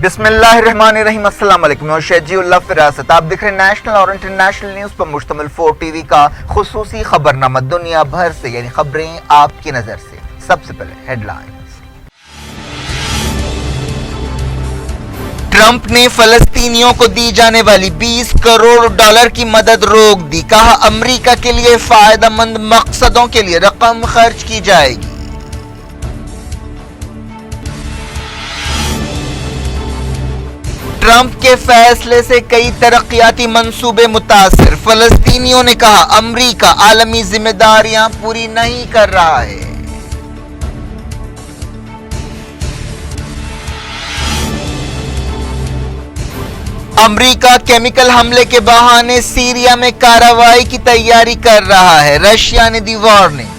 بسم اللہ الرحمن الرحیم۔ السلام علیکم، میں شہجی اللہ فراست۔ آپ دیکھ رہے ہیں نیشنل اور انٹرنیشنل نیوز پر مشتمل 4 ٹی وی کا خصوصی خبرنامہ دنیا بھر سے، یعنی خبریں آپ کی نظر سے۔ سب سے پہلے ہیڈ لائنز۔ ٹرمپ نے فلسطینیوں کو دی جانے والی $20 کروڑ کی مدد روک دی، کہا امریکہ کے لیے فائدہ مند مقصدوں کے لیے رقم خرچ کی جائے گی۔ ٹرمپ کے فیصلے سے کئی ترقیاتی منصوبے متاثر، فلسطینیوں نے کہا امریکہ عالمی ذمہ داریاں پوری نہیں کر رہا ہے۔ امریکہ کیمیکل حملے کے بہانے سیریا میں کارروائی کی تیاری کر رہا ہے، رشیا نے دی وارننگ۔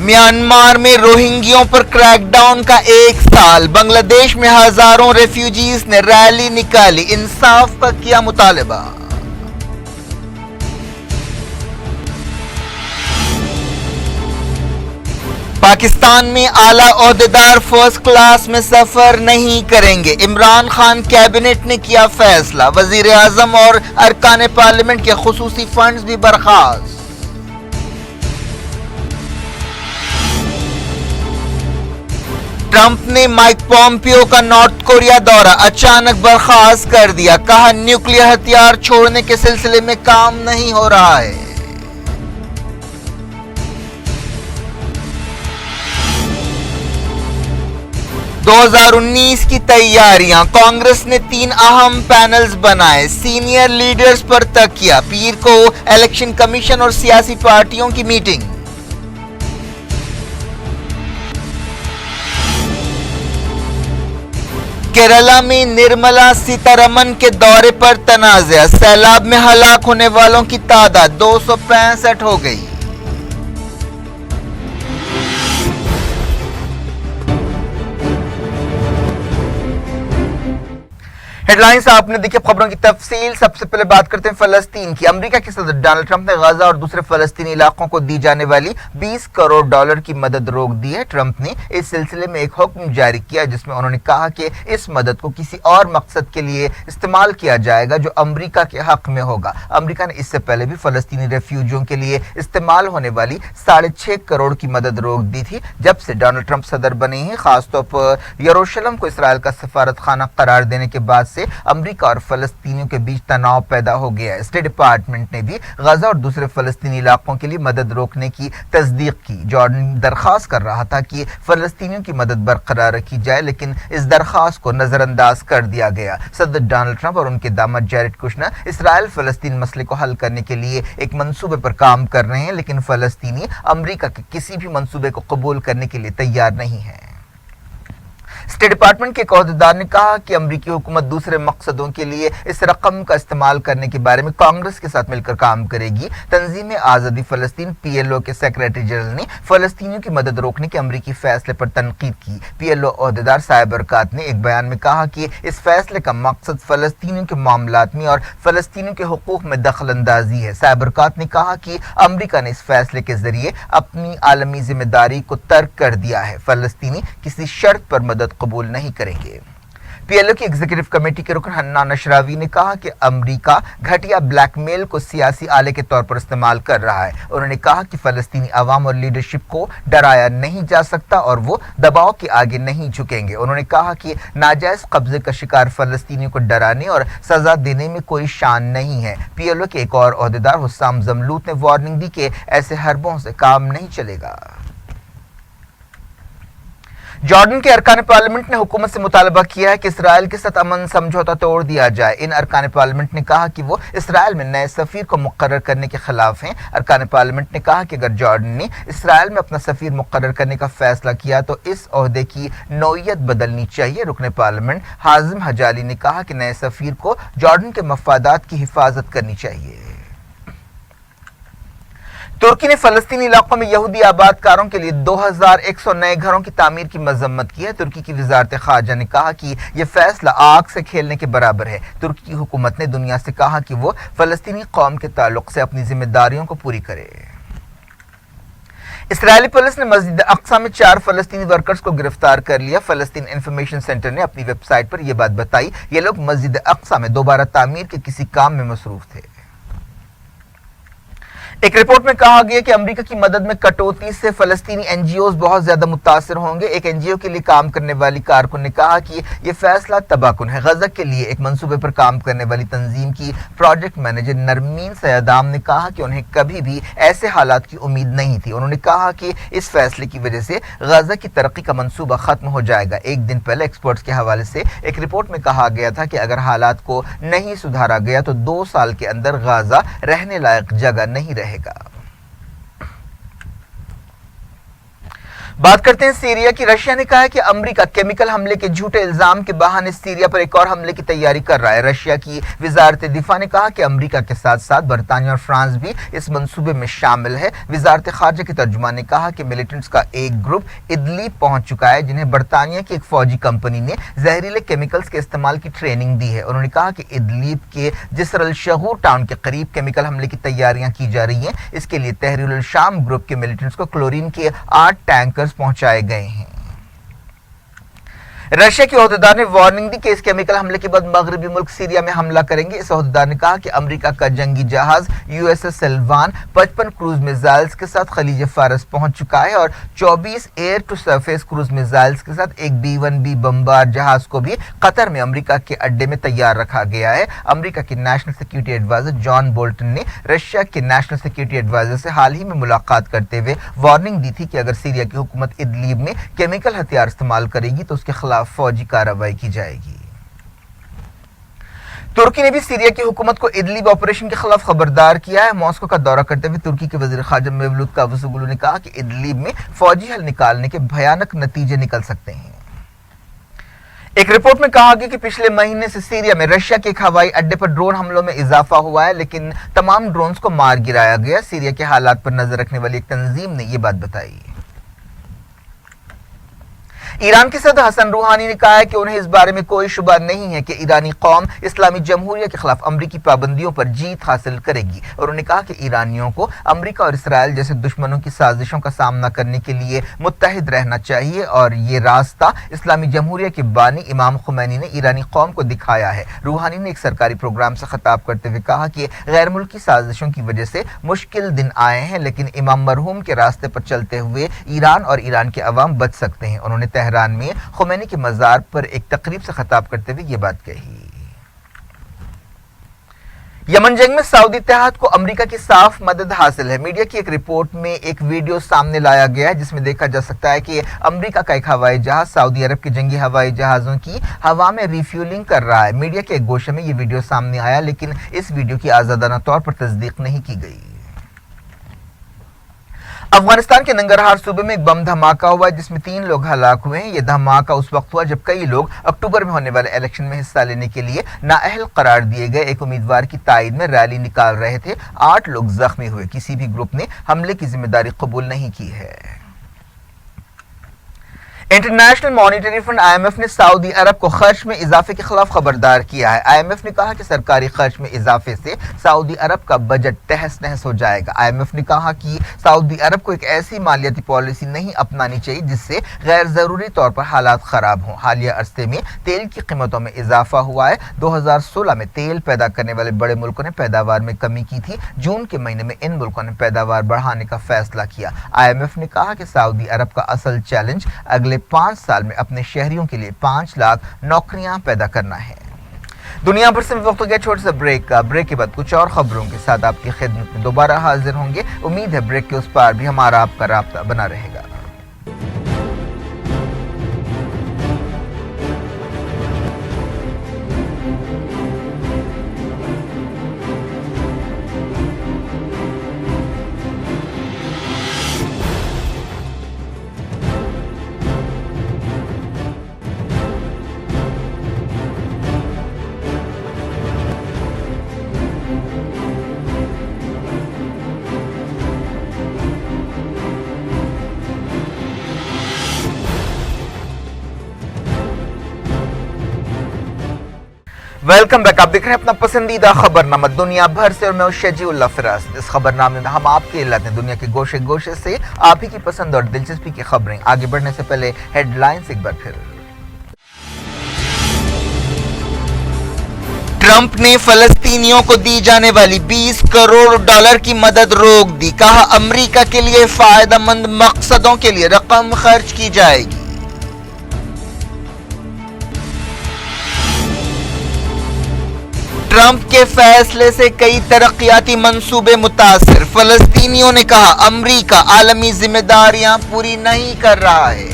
میانمار میں روہنگیوں پر کریک ڈاؤن کا 1 سال، بنگلہ دیش میں ہزاروں ریفیوجیز نے ریلی نکالی، انصاف کا کیا مطالبہ۔ پاکستان میں اعلیٰ عہدیدار فرسٹ کلاس میں سفر نہیں کریں گے، عمران خان کیبنٹ نے کیا فیصلہ، وزیر اعظم اور ارکان پارلیمنٹ کے خصوصی فنڈز بھی برخاست۔ ٹرمپ نے مائک پومپیو کا نارتھ کوریا دورہ اچانک برخاست کر دیا، کہا نیوکلیئر ہتھیار چھوڑنے کے سلسلے میں کام نہیں ہو رہا ہے۔ 2019 کی تیاریاں، کانگریس نے 3 اہم پینلز بنائے، سینئر لیڈرز پر تکیہ، پیر کو الیکشن کمیشن اور سیاسی پارٹیوں کی میٹنگ۔ کیرالہ میں نرملا سیتارمن کے دورے پر تنازع، سیلاب میں ہلاک ہونے والوں کی تعداد 265 ہو گئی۔ ہیڈ لائنز آپ نے دیکھی، اب خبروں کی تفصیل۔ سب سے پہلے بات کرتے ہیں فلسطین کی۔ امریکہ کے صدر ڈونلڈ ٹرمپ نے غزہ اور دوسرے فلسطینی علاقوں کو دی جانے والی $20 کروڑ کی مدد روک دی ہے۔ ٹرمپ نے اس سلسلے میں ایک حکم جاری کیا جس میں انہوں نے کہا کہ اس مدد کو کسی اور مقصد کے لیے استعمال کیا جائے گا جو امریکہ کے حق میں ہوگا۔ امریکہ نے اس سے پہلے بھی فلسطینی ریفیوجیوں کے لیے استعمال ہونے والی 6.5 کروڑ کی مدد روک دی تھی جب سے ڈونلڈ ٹرمپ صدر بنے ہیں۔ خاص طور پر یروشلم کو اسرائیل کا سفارت خانہ قرار دینے کے بعد سے امریکہ اور فلسطینیوں کے بیچ تناؤ پیدا ہو گیا ہے۔ اسٹیٹ ڈپارٹمنٹ نے بھی غزہ اور دوسرے فلسطینی علاقوں کے لیے مدد روکنے کی تصدیق کی۔ جارڈن درخواست کر رہا تھا کہ فلسطینیوں کی مدد برقرار رکھی جائے، لیکن اس درخواست کو نظر انداز کر دیا گیا۔ صدر ڈونلڈ ٹرمپ اور ان کے داماد جیرڈ کشنر اسرائیل فلسطین مسئلے کو حل کرنے کے لیے ایک منصوبے پر کام کر رہے ہیں، لیکن فلسطینی امریکہ کے کسی بھی منصوبے کو قبول کرنے کے لیے تیار نہیں ہیں۔ اسٹیٹ ڈپارٹمنٹ کے ایک عہدیدار نے کہا کہ امریکی حکومت دوسرے مقصدوں کے لیے اس رقم کا استعمال کرنے کے بارے میں کانگریس کے ساتھ مل کر کام کرے گی۔ تنظیم آزادی فلسطین PLO کے سیکریٹری جنرل نے فلسطینیوں کی مدد روکنے کے امریکی فیصلے پر تنقید کی۔ PLO عہدیدار صاحب برکات نے ایک بیان میں کہا کہ اس فیصلے کا مقصد فلسطینیوں کے معاملات میں اور فلسطینیوں کے حقوق میں دخل اندازی ہے۔ صاحب برکات نے کہا کہ امریکہ نے اس فیصلے کے ذریعے اپنی عالمی ذمہ داری کو ترک کر دیا ہے، فلسطینی کسی شرط پر مدد قبول نہیں کریں گے۔ PLO کی ایگزیکٹو کمیٹی کے رکن حنان اشراوی نے کہا کہ امریکہ گھٹیا بلیک میل کو سیاسی آلے کے طور پر استعمال کر رہا ہے۔ انہوں نے کہا کہ فلسطینی عوام اور لیڈرشپ کو ڈرایا نہیں جا سکتا اور وہ دباؤ کے آگے نہیں جھکیں گے۔ انہوں نے کہا کہ ناجائز قبضے کا شکار فلسطینیوں کو ڈرانے اور سزا دینے میں کوئی شان نہیں ہے۔ PLO کے ایک اور عہدیدار حسام زملوت نے وارننگ دی کہ ایسے حربوں سے کام نہیں چلے گا۔ جارڈن کے ارکان پارلیمنٹ نے حکومت سے مطالبہ کیا ہے کہ اسرائیل کے ساتھ امن سمجھوتا توڑ دیا جائے۔ ان ارکان پارلیمنٹ نے کہا کہ وہ اسرائیل میں نئے سفیر کو مقرر کرنے کے خلاف ہیں۔ ارکان پارلیمنٹ نے کہا کہ اگر جارڈن نے اسرائیل میں اپنا سفیر مقرر کرنے کا فیصلہ کیا تو اس عہدے کی نوعیت بدلنی چاہیے۔ رکن پارلیمنٹ حازم حجالی نے کہا کہ نئے سفیر کو جارڈن کے مفادات کی حفاظت کرنی چاہیے۔ ترکی نے فلسطینی علاقوں میں یہودی آباد کاروں کے لیے 2100 نئے گھروں کی تعمیر کی مذمت کی ہے۔ ترکی کی وزارت خارجہ نے کہا کہ یہ فیصلہ آگ سے کھیلنے کے برابر ہے۔ ترکی کی حکومت نے دنیا سے کہا کہ وہ فلسطینی قوم کے تعلق سے اپنی ذمہ داریوں کو پوری کرے۔ इसराइली पुलिस ने मस्जिद अक्सा में 4 फलस्तीनी वर्कर्स को गिरफ्तार कर लिया। फलस्तीन इंफॉर्मेशन सेंटर ने अपनी वेबसाइट पर यह बात बताई। ये लोग मस्जिद अक्सा में दोबारा तामीर के किसी काम में मसरूफ थे। एक रिपोर्ट में कहा गया कि अमेरिका की मदद में कटौती से फलस्तीनी एनजीओज बहुत ज्यादा मुतासिर होंगे। एक एनजीओ के लिए काम करने वाली कारकुन ने कहा कि यह फैसला तबाहकुन है। गजा के लिए एक मंसूबे पर काम करने वाली तंजीम की प्रोजेक्ट मैनेजर नरमीन सैदाम ने कहा कि उन्हें कभी भी ऐसे हालात की उम्मीद नहीं थी। उन्होंने कहा कि इस फैसले की वजह से गजा की तरक्की का मंसूबा खत्म हो जाएगा। एक दिन पहले एक्सपर्ट्स के हवाले से एक रिपोर्ट में कहा गया था कि अगर हालात को नहीं सुधारा गया तो 2 साल के अंदर गजा रहने लायक जगह नहीं रहेगा। बात करते हैं सीरिया की। रशिया ने कहा है कि अमेरिका केमिकल हमले के झूठे इल्जाम के बहाने सीरिया पर एक और हमले की तैयारी कर रहा है। रशिया की वजारत दिफा ने कहा कि अमेरिका के साथ साथ बरतानिया और फ्रांस भी इस मंसूबे में शामिल है। वजारत खारजा के तर्जुमान ने कहा कि मिलिटेंट्स का एक ग्रुप इदलीब पहुंच चुका है, जिन्हें बरतानिया की एक फौजी कंपनी ने जहरीले केमिकल्स के इस्तेमाल की ट्रेनिंग दी है। उन्होंने कहा कि इदलीब के जिसर अल शगूर टाउन के करीब केमिकल हमले की तैयारियां की जा रही हैं। इसके लिए तहरीर अल शाम ग्रुप के मिलिटेंट्स को क्लोरीन के 8 टैंकर पहुंचाए गए हैं। रशिया के ओहदेदार ने वार्निंग दी कि इस केमिकल हमले के बाद मगरबी मुल्क सीरिया में हमला करेंगे। इस ओहदेदार ने कहा कि अमेरिका का जंगी जहाज यूएसएस सिल्वान 55 क्रूज मिसाइल्स के साथ खलीज फारस पहुंच चुका है और 24 air to surface cruise missiles के साथ एक B-1B बमबार जहाज को भी कतर में अमेरिका के अड्डे में तैयार रखा गया है। अमेरिका के national security adviser John Bolton ने रशिया के नेशनल सिक्योरिटी एडवाइजर से हाल ही में मुलाकात करते हुए वार्निंग दी थी कि अगर सीरिया की हुकूमत इदलीब में केमिकल हथियार इस्तेमाल करेगी तो उसके खिलाफ फौजी कार्रवाई की जाएगी। तुर्की ने भी सीरिया की हुकूमत को इदलीब ऑपरेशन के खिलाफ खबरदार किया है। मॉस्को का दौरा करते हुए तुर्की के वजीर खारजा मेवलूद कावुसोगलू ने कहा कि इदलीब में फौजी हल निकालने के भयानक नतीजे निकल सकते हैं। एक रिपोर्ट में कहा गया कि पिछले महीने से सीरिया में रशिया के एक हवाई अड्डे पर ड्रोन हमलों में इजाफा हुआ है, लेकिन तमाम ड्रोन्स को मार गिराया गया। सीरिया के हालात पर नजर रखने वाली एक तंजीम ने यह बात बताई। ईरान के सदर हसन रूहानी ने कहा है कि उन्हें इस बारे में कोई शुबा नहीं है कि ईरानी कौम इस्लामी जमहूरिया के खिलाफ अमरीकी पाबंदियों पर जीत हासिल करेगी। और उन्होंने कहा कि ईरानियों को अमरीका और इसराइल जैसे दुश्मनों की साजिशों का सामना करने के लिए मुत्तहिद रहना चाहिए और ये रास्ता इस्लामी जमहूरिया के बानी इमाम खुमैनी ने ईरानी कौम को दिखाया है। रूहानी ने एक सरकारी प्रोग्राम से खिताब करते हुए कहा कि गैर मुल्की साजिशों की वजह से मुश्किल दिन आए हैं, लेकिन इमाम मरहूम के रास्ते पर चलते हुए ईरान और ईरान के अवाम बच सकते हैं। उन्होंने तेहरान में खुमैनी के मज़ार पर एक तकरीब से खिताब करते हुए ये बात कही। यमन जंग में सऊदी इत्तेहाद को अमेरिका की साफ मदद हासिल है। मीडिया की एक रिपोर्ट में एक वीडियो सामने लाया गया है जिसमें देखा जा सकता है कि अमेरिका का एक हवाई जहाज सऊदी अरब के जंगी हवाई जहाजों की हवा में रिफ्यूलिंग कर रहा है। मीडिया के एक गोशे में ये वीडियो सामने आया, लेकिन इस वीडियो की आजादाना तौर पर तस्दीक नहीं की गई। अफगानिस्तान के नंगरहार सूबे में एक बम धमाका हुआ है जिसमें 3 लोग हलाक हुए हैं। यह धमाका उस वक्त हुआ जब कई लोग अक्टूबर में होने वाले इलेक्शन में हिस्सा लेने के लिए नाअहल करार दिए गए एक उम्मीदवार की तायद में रैली निकाल रहे थे। 8 लोग जख्मी हुए। किसी भी ग्रुप ने हमले की जिम्मेदारी कबूल नहीं की है। इंटरनेशनल मॉनिटरी फंड IMF ने सऊदी अरब को खर्च में इजाफे के खिलाफ खबरदार किया है। IMF ने कहा कि सरकारी खर्च में इजाफे से सऊदी अरब का बजट तहस नहस हो जाएगा। IMF ने कहा कि सऊदी अरब को एक ऐसी मालियाती पॉलिसी नहीं अपनानी चाहिए जिससे गैर जरूरी तौर पर हालात खराब हों। हालिया अरसे में तेल की कीमतों में इजाफा हुआ है। 2016 में तेल पैदा करने वाले बड़े मुल्कों ने पैदावार में कमी की थी। जून के महीने में इन मुल्कों ने पैदावार बढ़ाने का फैसला किया। IMF ने कहा कि सऊदी अरब का असल चैलेंज अगले 5 साल में अपने शहरियों के लिए 5 लाख नौकरियां पैदा करना है। दुनिया भर से वक्त हो गया छोटे से ब्रेक का। ब्रेक के बाद कुछ और खबरों के साथ आपकी खिदमत में दोबारा हाजिर होंगे। उम्मीद है ब्रेक के उस पार भी हमारा आपका राब्ता बना रहेगा। Welcome back. आप देख रहे हैं अपना पसंदीदा खबरनामा दुनिया भर से और मैं शजीउल्लाह फिराज। इस खबरनामे में हम आपके लाते हैं दुनिया के गोशे गोशे से आप ही की पसंद और दिलचस्पी की खबरें। आगे बढ़ने से पहले हेडलाइंस एक बार फिर। ट्रंप ने फलस्तीनियों को दी जाने वाली 20 करोड़ डॉलर की मदद रोक दी। कहा अमेरिका के लिए फायदेमंद मकसदों के लिए रकम खर्च की जाएगी। ट्रंप के फैसले से कई तरक्याती मंसूबे मुतासिर। फलस्तीनियों ने कहा अमेरिका आलमी जिम्मेदारियां पूरी नहीं कर रहा है।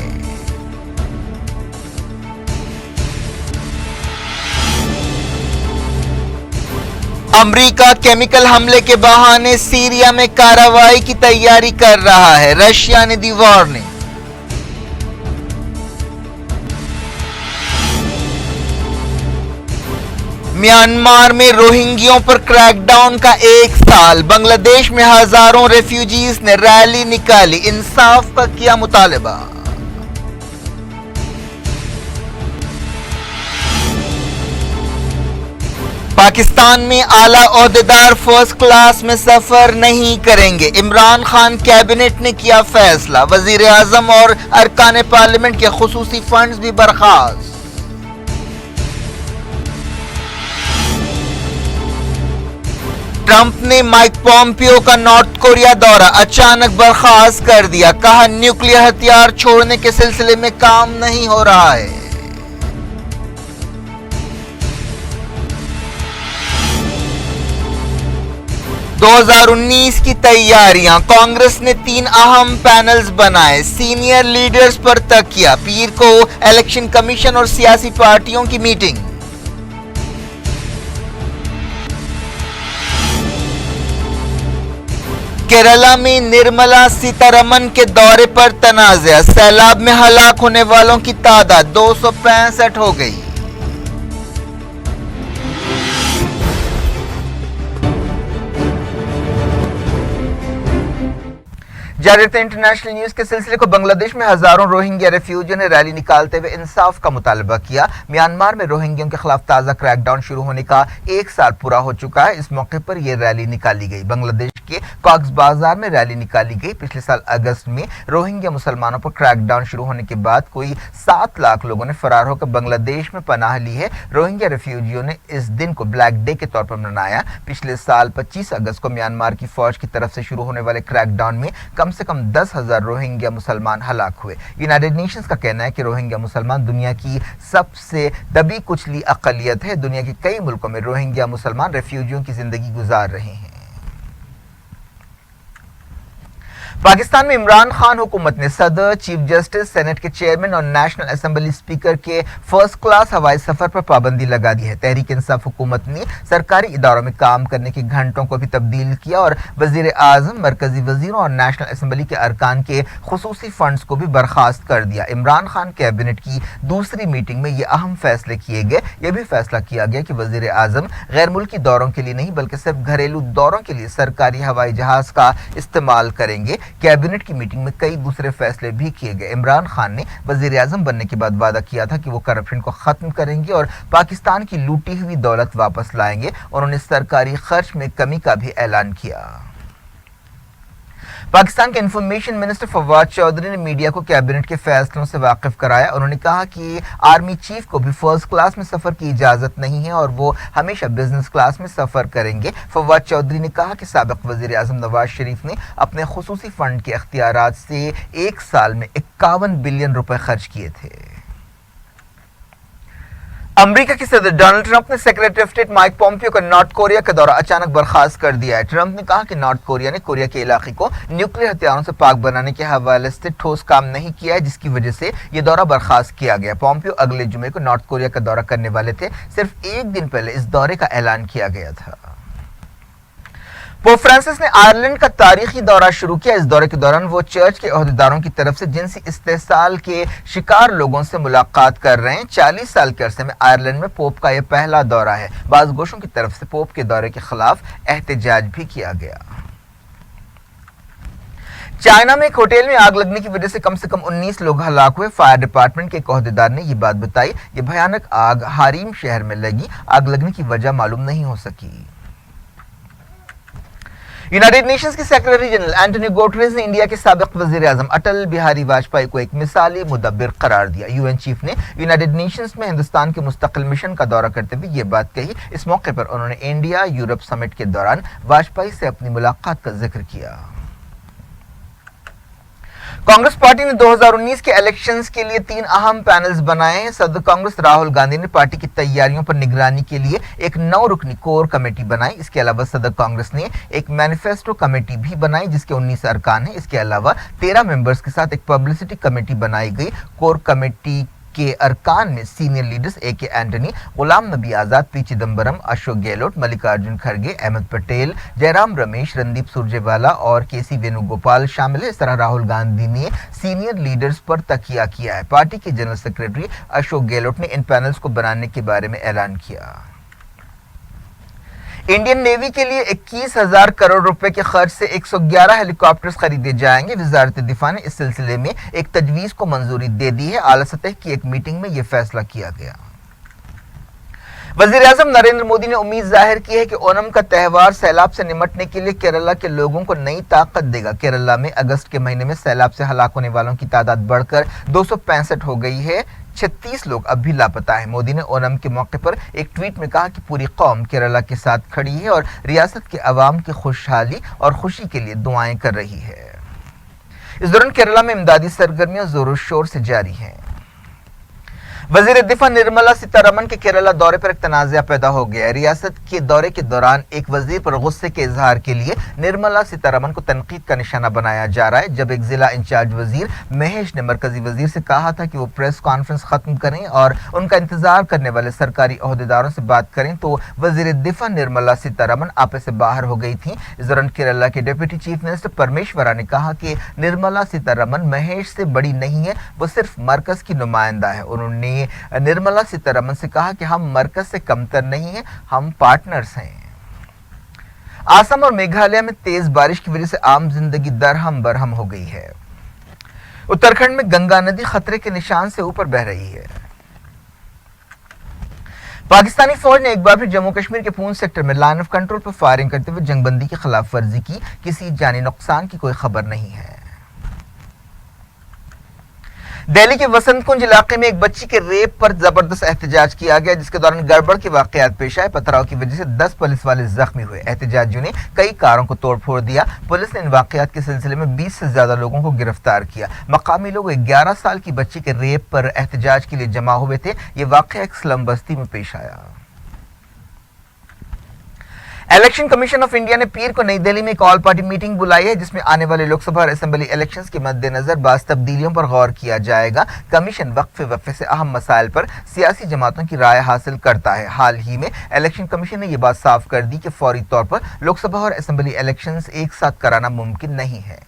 अमेरिका केमिकल हमले के बहाने सीरिया में कार्रवाई की तैयारी कर रहा है। रशिया ने दी वार्निंग। म्यांमार में रोहिंग्यों पर क्रैकडाउन का 1 साल। बांग्लादेश में हजारों रेफ्यूजीज ने रैली निकाली। इंसाफ का किया मुतालबा। पाकिस्तान में आला ओहदेदार फर्स्ट क्लास में सफर नहीं करेंगे। इमरान खान कैबिनेट ने किया फैसला। वजीर आजम और अरकान पार्लियामेंट के खुसूसी फंड्स भी बर्खास्त। ट्रंप ने माइक पॉम्पियो का नॉर्थ कोरिया दौरा अचानक बर्खास्त कर दिया। कहा न्यूक्लियर हथियार छोड़ने के सिलसिले में काम नहीं हो रहा है। दो 2019 की तैयारियां। कांग्रेस ने 3 अहम पैनल्स बनाए। सीनियर लीडर्स पर तकिया। पीर को इलेक्शन कमीशन और सियासी पार्टियों की मीटिंग। केरला में निर्मला सीतारमन के दौरे पर तनाज़ा। सैलाब में हलाक होने वालों की तादाद 265 हो गई। जारी रहते इंटरनेशनल न्यूज के सिलसिले को। बांग्लादेश में हजारों रोहिंग्या रेफ्यूजियों ने रैली निकालते हुए इंसाफ का मुतालबा किया। म्यांमार में रोहिंग्यों के खिलाफ ताजा क्रैकडाउन शुरू होने का 1 साल पूरा हो चुका है। इस मौके पर यह रैली निकाली गई। बांग्लादेश के कॉक्स बाजार में रैली निकाली गई। पिछले साल अगस्त में रोहिंग्या मुसलमानों पर क्रैकडाउन शुरू होने के बाद कोई 7 लाख लोगों ने फरार होकर बांग्लादेश में पनाह ली है। रोहिंग्या रेफ्यूजियों ने इस दिन को ब्लैक डे के तौर पर मनाया। पिछले साल 25 अगस्त को म्यांमार की फौज की तरफ से शुरू होने वाले क्रैकडाउन में कम से कम 10,000 रोहिंग्या मुसलमान हलाक हुए। यूनाइटेड नेशंस का कहना है कि रोहिंग्या मुसलमान दुनिया की सबसे दबी कुचली अक़लियत है। दुनिया के कई मुल्कों में रोहिंग्या मुसलमान रेफ्यूजियों की जिंदगी गुजार रहे हैं। पाकिस्तान में इमरान खान हुकूमत ने सदर, चीफ जस्टिस, सेनेट के चेयरमैन और नेशनल असेंबली स्पीकर के फर्स्ट क्लास हवाई सफर पर पाबंदी लगा दी है। तहरीक इंसाफ हुकूमत ने सरकारी इदारों में काम करने के घंटों को भी तब्दील किया और वजीर आजम, मरकजी वजीरों और नेशनल असेंबली के अरकान के खुसूसी फंड्स को भी बर्खास्त कर दिया। इमरान खान कैबिनेट की दूसरी मीटिंग में ये अहम फैसले किए गए। यह भी फैसला किया गया कि वजीर आजम गैर मुल्की दौरों के लिए नहीं बल्कि सिर्फ घरेलू दौरों के लिए सरकारी हवाई जहाज का इस्तेमाल करेंगे। कैबिनेट की मीटिंग में कई दूसरे फैसले भी किए गए। इमरान खान ने वजीर आजम बनने के बाद वादा किया था कि वो करप्शन को खत्म करेंगे और पाकिस्तान की लूटी हुई दौलत वापस लाएंगे। उन्होंने सरकारी खर्च में कमी का भी ऐलान किया। पाकिस्तान के इंफॉर्मेशन मिनिस्टर फवाद चौधरी ने मीडिया को कैबिनेट के फैसलों से वाकिफ कराया। उन्होंने कहा कि आर्मी चीफ को भी फर्स्ट क्लास में सफर की इजाजत नहीं है और वो हमेशा बिजनेस क्लास में सफर करेंगे। फवाद चौधरी ने कहा कि साबिक वजीर आजम नवाज शरीफ ने अपने खुसूसी फंड के इख्तियारात से 1 साल में 51 बिलियन रुपए खर्च किए थे। अमेरिका के सदर डोनाल्ड ट्रंप ने secretary of state Mike Pompeo का नॉर्थ कोरिया का दौरा अचानक बर्खास्त कर दिया है। ट्रंप ने कहा कि नॉर्थ कोरिया ने कोरिया के इलाके को न्यूक्लियर हथियारों से पाक बनाने के हवाले से ठोस काम नहीं किया है, जिसकी वजह से यह दौरा बर्खास्त किया गया। पॉम्पियो अगले जुमे को नॉर्थ कोरिया का दौरा करने वाले थे। सिर्फ 1 दिन पहले इस दौरे का ऐलान किया गया था। पोप फ्रांसिस ने आयरलैंड का तारीखी दौरा शुरू किया। इस दौरे के दौरान वो चर्च के ओहदेदारों की तरफ से जिनसी इस्तेहसाल के शिकार लोगों से मुलाकात कर रहे हैं। 40 साल के अरसे में आयरलैंड में पोप का यह पहला दौरा है। बाज़ गोशों की तरफ से पोप के दौरे के खिलाफ एहतजाज भी किया गया। चाइना में एक होटल में आग लगने की वजह से कम 19 लोग हलाक हुए। फायर डिपार्टमेंट के एक अहदेदार ने ये बात बताई। ये भयानक आग हारीम शहर में लगी। आग लगने की वजह मालूम नहीं हो सकी। यूनाइटेड नेशंस के सेक्रेटरी जनरल एंटोनियो गुटेरेस ने इंडिया के साबिक वजीर आजम अटल बिहारी वाजपेयी को एक मिसाली मुदब्बिर करार दिया। यूएन चीफ ने यूनाइटेड नेशंस में हिंदुस्तान के मुस्तकिल मिशन का दौरा करते हुए ये बात कही। इस मौके पर उन्होंने इंडिया यूरोप समिट के दौरान वाजपेयी से अपनी मुलाकात का जिक्र किया। कांग्रेस पार्टी ने 2019 के इलेक्शंस के लिए 3 अहम पैनल्स बनाए हैं। सदर कांग्रेस राहुल गांधी ने पार्टी की तैयारियों पर निगरानी के लिए एक 9 रुकनी कोर कमेटी बनाई। इसके अलावा सदर कांग्रेस ने एक मैनिफेस्टो कमेटी भी बनाई जिसके 19 अरकान हैं। इसके अलावा 13 मेंबर्स के साथ एक पब्लिसिटी कमेटी बनाई गई। कोर कमेटी के अरकान में senior leaders A K. Antony, Ghulam Nabi Azad, P Chidambaram, Ashok Gehlot, Mallikarjun खड़गे, अहमद पटेल, जयराम रमेश, रणदीप सुरजेवाला और के.सी. वेणुगोपाल शामिल है। इस तरह राहुल गांधी ने सीनियर लीडर्स पर तकिया किया है। पार्टी के जनरल सेक्रेटरी अशोक गहलोत ने इन पैनल्स को बनाने के बारे में ऐलान किया। इंडियन नेवी के लिए 21,000 करोड़ रुपए के खर्च से 111 हेलीकॉप्टर्स खरीदे जाएंगे। वजारत दिफा ने इस सिलसिले में एक तजवीज को मंजूरी दे दी है। आला सतह की एक मीटिंग में यह फैसला किया गया। वजीर आजम नरेंद्र मोदी ने उम्मीद जाहिर की है कि ओणम का त्यौहार सैलाब से निपटने के लिए केरला के लोगों को नई ताकत देगा। केरला में अगस्त के महीने में सैलाब से हलाक होने वालों की तादाद बढ़कर 265 हो गई है। 36 लोग अब भी लापता है। मोदी ने ओणम के मौके पर एक ट्वीट में कहा कि पूरी कौम केरला के साथ खड़ी है और रियासत के अवाम की खुशहाली और खुशी के लिए दुआएं कर रही है। इस दौरान केरला में इमदादी सरगर्मियां जोरों शोर से जारी हैं। वजीर दिफा निर्मला सीतारमण के केरला दौरे पर एक तनाज़ा पैदा हो गया है। रियासत के दौरे के दौरान एक वजीर पर गुस्से के इजहार के लिए निर्मला सीतारमण को तनकीद का निशाना बनाया जा रहा है। जब एक जिला इंचार्ज वजीर महेश ने मरकजी वजीर से कहा था कि वो प्रेस कॉन्फ्रेंस खत्म करें और उनका इंतजार करने वाले सरकारी अहदेदारों से बात करें तो वजीर दिफा निर्मला सीतारमण आपे से बाहर हो गई थी। इस दौरान केरला के डिप्टी चीफ मिनिस्टर परमेश्वरा ने कहा कि निर्मला सीतारमण महेश से बड़ी नहीं है, वो सिर्फ मरकज की नुमाइंदा है। उन्होंने निर्मला सीतारमण से कहा कि हम मरकज से कमतर नहीं हैं, हम पार्टनर्स हैं। असम और मेघालय में तेज बारिश की वजह से आम जिंदगी दरहम बरहम हो गई है। उत्तराखंड में गंगा नदी खतरे के निशान से ऊपर बह रही है। पाकिस्तानी फौज ने एक बार फिर जम्मू कश्मीर के पूंछ सेक्टर में लाइन ऑफ कंट्रोल पर फायरिंग करते हुए जंगबंदी की खिलाफ वर्जी की। किसी जानी नुकसान की कोई खबर नहीं है। दिल्ली के वसंत कुंज इलाके में एक बच्ची के रेप पर जबरदस्त एहतजाज किया गया जिसके दौरान गड़बड़ के वाकयात पेश आए। पथराव की वजह से 10 पुलिस वाले जख्मी हुए। एहतजाजियों ने कई कारों को तोड़फोड़ दिया। पुलिस ने इन वाकयात के सिलसिले में 20 से ज्यादा लोगों को गिरफ्तार किया। मकामी लोग 11 साल की बच्ची के रेप पर एहतजाज के लिए जमा हुए थे। ये वाकया एक स्लम बस्ती में पेश आया। इलेक्शन कमीशन ऑफ इंडिया ने पीर को नई दिल्ली में एक ऑल पार्टी मीटिंग बुलाई है जिसमें आने वाले लोकसभा और असेंबली इलेक्शंस के मद्देनजर बास तब्दीलियों पर गौर किया जाएगा। कमीशन वक्फे से अहम मसाइल पर सियासी जमातों की राय हासिल करता है। हाल ही में इलेक्शन कमीशन ने यह बात साफ कर दी कि फौरी तौर पर लोकसभा और असेंबली इलेक्शंस एक साथ कराना मुमकिन नहीं है।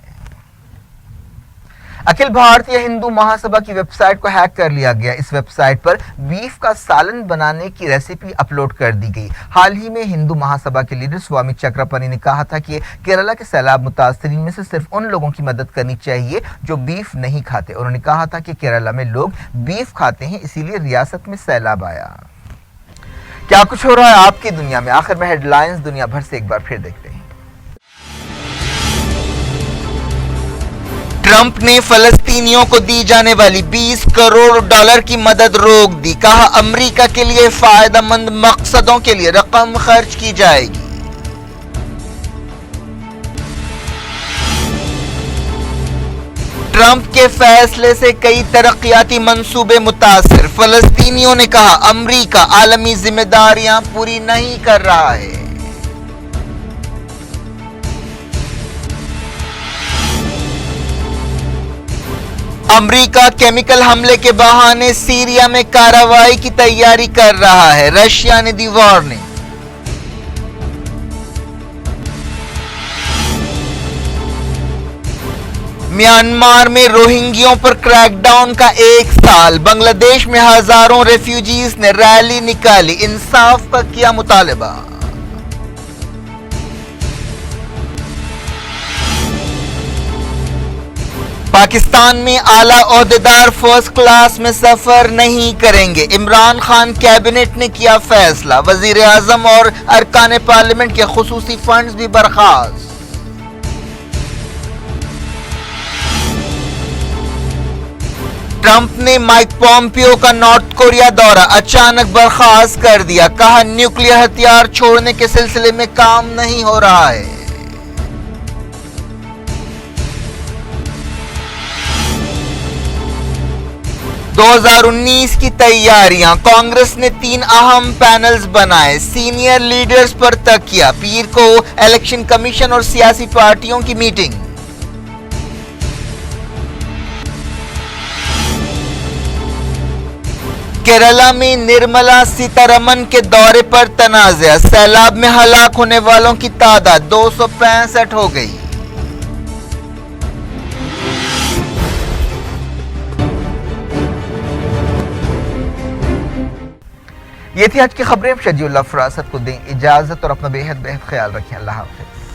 अखिल भारतीय हिंदू महासभा की वेबसाइट को हैक कर लिया गया। इस वेबसाइट पर बीफ का सालन बनाने की रेसिपी अपलोड कर दी गई। हाल ही में हिंदू महासभा के लीडर स्वामी चक्रपनी ने कहा था कि केरला के सैलाब मुतासरीन में से सिर्फ उन लोगों की मदद करनी चाहिए जो बीफ नहीं खाते। उन्होंने कहा था कि केरला में लोग बीफ खाते हैं, इसीलिए रियासत में सैलाब आया। क्या कुछ हो रहा है आपकी दुनिया में, आखिर में हेडलाइंस दुनिया भर से एक बार फिर देखते हैं। ट्रंप ने फलस्तीनियों को दी जाने वाली 20 करोड़ डॉलर की मदद रोक दी। कहा अमेरिका के लिए फायदेमंद मकसदों के लिए रकम खर्च की जाएगी। ट्रंप के फैसले से कई तरक्याती मंसूबे मुतासिर। फलस्तीनियों ने कहा अमेरिका आलमी जिम्मेदारियां पूरी नहीं कर रहा है। अमेरिका केमिकल हमले के बहाने सीरिया में कार्रवाई की तैयारी कर रहा है, रशिया ने दी वार्निंग। म्यांमार में रोहिंग्यों पर क्रैकडाउन का 1 साल। बांग्लादेश में हजारों रेफ्यूजीज ने रैली निकाली, इंसाफ का किया मुतालबा। پاکستان میں اعلیٰ عہدیدار فرسٹ کلاس میں سفر نہیں کریں گے، عمران خان کیبنٹ نے کیا فیصلہ، وزیر اعظم اور ارکان پارلیمنٹ کے خصوصی فنڈز بھی برخاست۔ ٹرمپ نے مائک پومپیو کا نارتھ کوریا دورہ اچانک برخاست کر دیا، کہا نیوکلیئر ہتھیار چھوڑنے کے سلسلے میں کام نہیں ہو رہا ہے۔ 2019 کی تیاریاں، کانگریس نے 3 اہم پینلز بنائے، سینئر لیڈرز پر تکیہ، پیر کو الیکشن کمیشن اور سیاسی پارٹیوں کی میٹنگ۔ کیرالہ میں نرملا سیتارمن کے دورے پر تنازع، سیلاب میں ہلاک ہونے والوں کی تعداد 265 ہو گئی۔ یہ تھی آج کی خبریں، شجی اللہ فراست کو دیں اجازت اور اپنا بے حد خیال رکھیں۔ اللہ حافظ۔